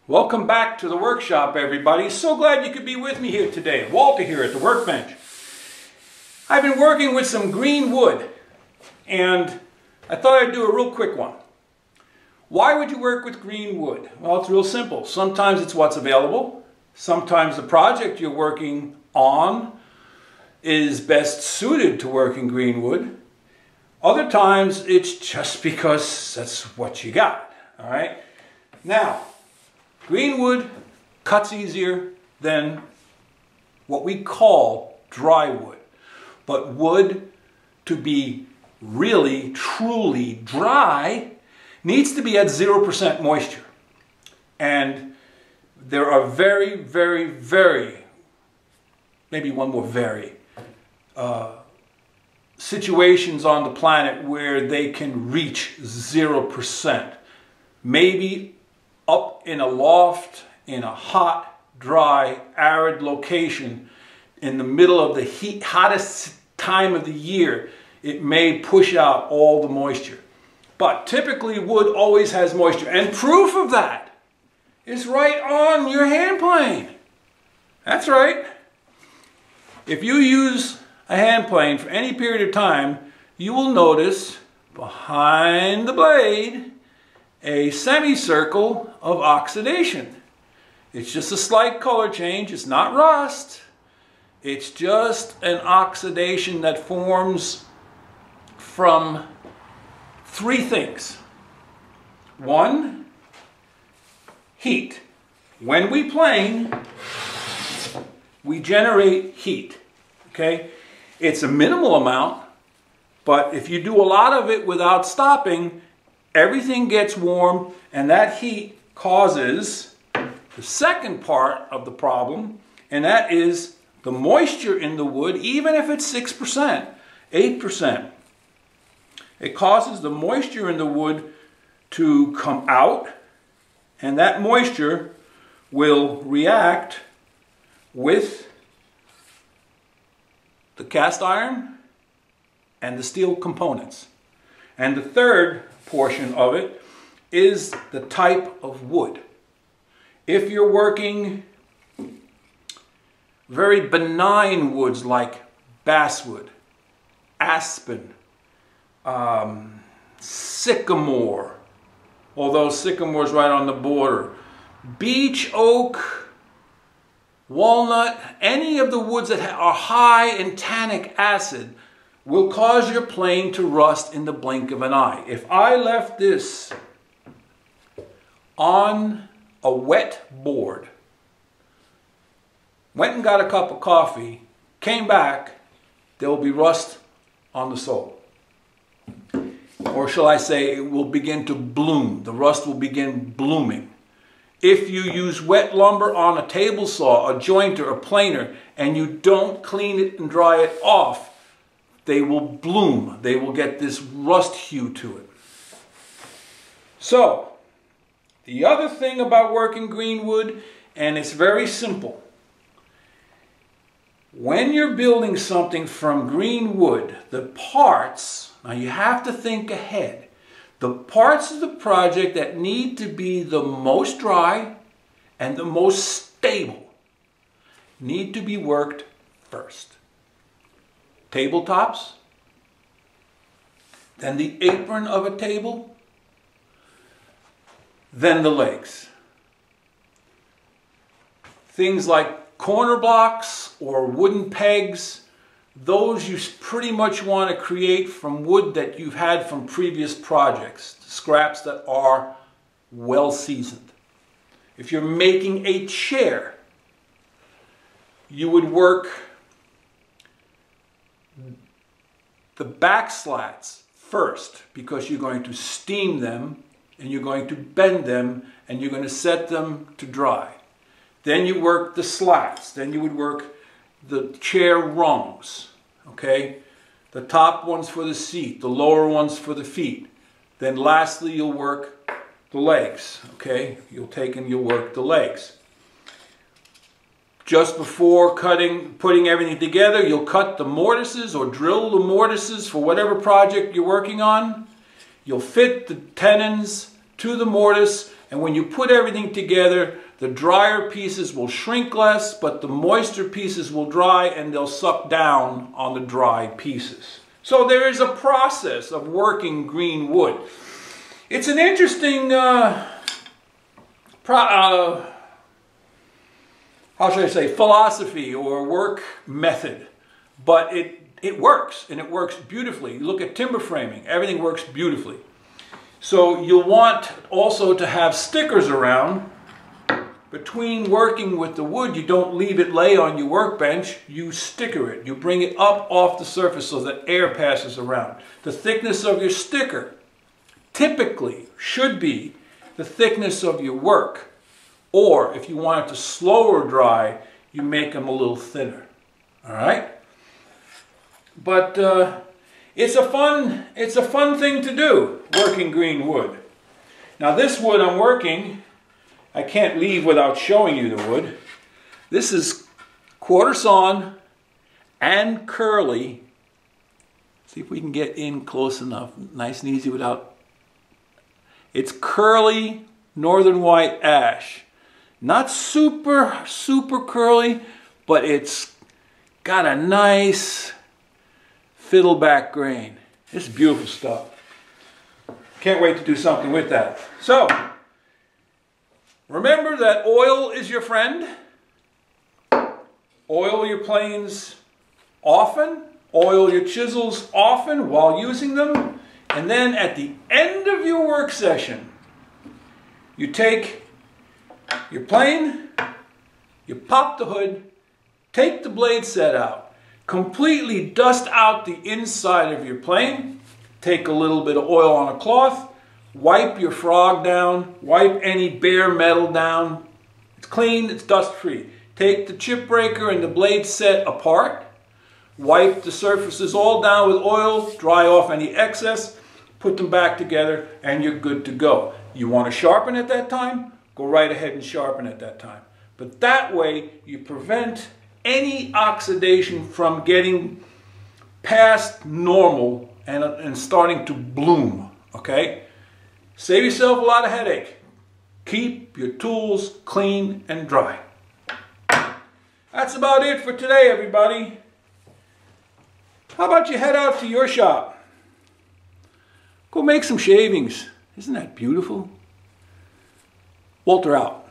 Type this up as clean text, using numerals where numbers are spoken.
Welcome back to the workshop, everybody. So glad you could be with me here today. Walter here at the workbench. I've been working with some green wood, and I thought I'd do a real quick one. Why would you work with green wood? Well, it's real simple. Sometimes it's what's available. Sometimes the project you're working on is best suited to work in green wood. Other times it's just because that's what you got. All right. Now, green wood cuts easier than what we call dry wood. But wood to be really, truly dry needs to be at 0% moisture. And there are very, maybe one more situations on the planet where they can reach 0%. Maybe up in a loft, in a hot, dry, arid location, in the middle of the hottest time of the year, it may push out all the moisture. But typically wood always has moisture. And proof of that is right on your hand plane. That's right. If you use a hand plane for any period of time, you will notice behind the blade a semicircle of oxidation. It's just a slight color change. It's not rust. It's just an oxidation that forms from three things. One, heat. When we plane, we generate heat. Okay? It's a minimal amount, but if you do a lot of it without stopping, everything gets warm, and that heat causes the second part of the problem, and that is the moisture in the wood, even if it's 6%, 8%. It causes the moisture in the wood to come out, and that moisture will react with the cast iron and the steel components. And the third portion of it is the type of wood. If you're working very benign woods like basswood, aspen, sycamore, although sycamore is right on the border, beech oak, walnut, any of the woods that are high in tannic acid will cause your plane to rust in the blink of an eye. If I left this on a wet board, went and got a cup of coffee, came back, there will be rust on the sole. Or shall I say, it will begin to bloom. The rust will begin blooming. If you use wet lumber on a table saw, a jointer, a planer, and you don't clean it and dry it off, they will bloom. They will get this rust hue to it. So, the other thing about working green wood, and it's very simple. When you're building something from green wood, the parts, now you have to think ahead. The parts of the project that need to be the most dry and the most stable need to be worked first. Tabletops, then the apron of a table, then the legs. Things like corner blocks or wooden pegs, those you pretty much want to create from wood that you've had from previous projects, scraps that are well seasoned. If you're making a chair, you would work the back slats first because you're going to steam them and you're going to bend them and you're going to set them to dry. Then you work the slats. Then you would work the chair rungs, okay? The top ones for the seat, the lower ones for the feet. Then lastly, you'll work the legs, okay? You'll take and you'll work the legs. Just before putting everything together, you'll cut the mortises or drill the mortises for whatever project you're working on. You'll fit the tenons to the mortise, And when you put everything together, the drier pieces will shrink less, but the moister pieces will dry and they'll suck down on the dry pieces. So there is a process of working green wood. It's an interesting, how should I say, philosophy or work method. But it works, and it works beautifully. You look at timber framing, everything works beautifully. So you'll want also to have stickers around. Between working with the wood, you don't leave it lay on your workbench, you sticker it. You bring it up off the surface so that air passes around. The thickness of your sticker typically should be the thickness of your work. Or if you want it to slower dry, you make them a little thinner. All right? But it's a fun thing to do, working green wood. Now this wood I'm working, I can't leave without showing you the wood. This is quarter sawn and curly. See if we can get in close enough, nice and easy without. It's curly northern white ash. Not super curly, but it's got a nice fiddleback grain. It's beautiful stuff. Can't wait to do something with that. So, remember that oil is your friend. Oil your planes often. Oil your chisels often while using them. And then at the end of your work session, you take your plane, you pop the hood, take the blade set out. Completely dust out the inside of your plane. Take a little bit of oil on a cloth. Wipe your frog down. Wipe any bare metal down. It's clean, it's dust free. Take the chip breaker and the blade set apart. Wipe the surfaces all down with oil. Dry off any excess. Put them back together and you're good to go. You want to sharpen at that time? Go right ahead and sharpen at that time. But that way you prevent any oxidation from getting past normal and starting to bloom, okay? Save yourself a lot of headache. Keep your tools clean and dry. That's about it for today, everybody. How about you head out to your shop? Go make some shavings. Isn't that beautiful? Walter out.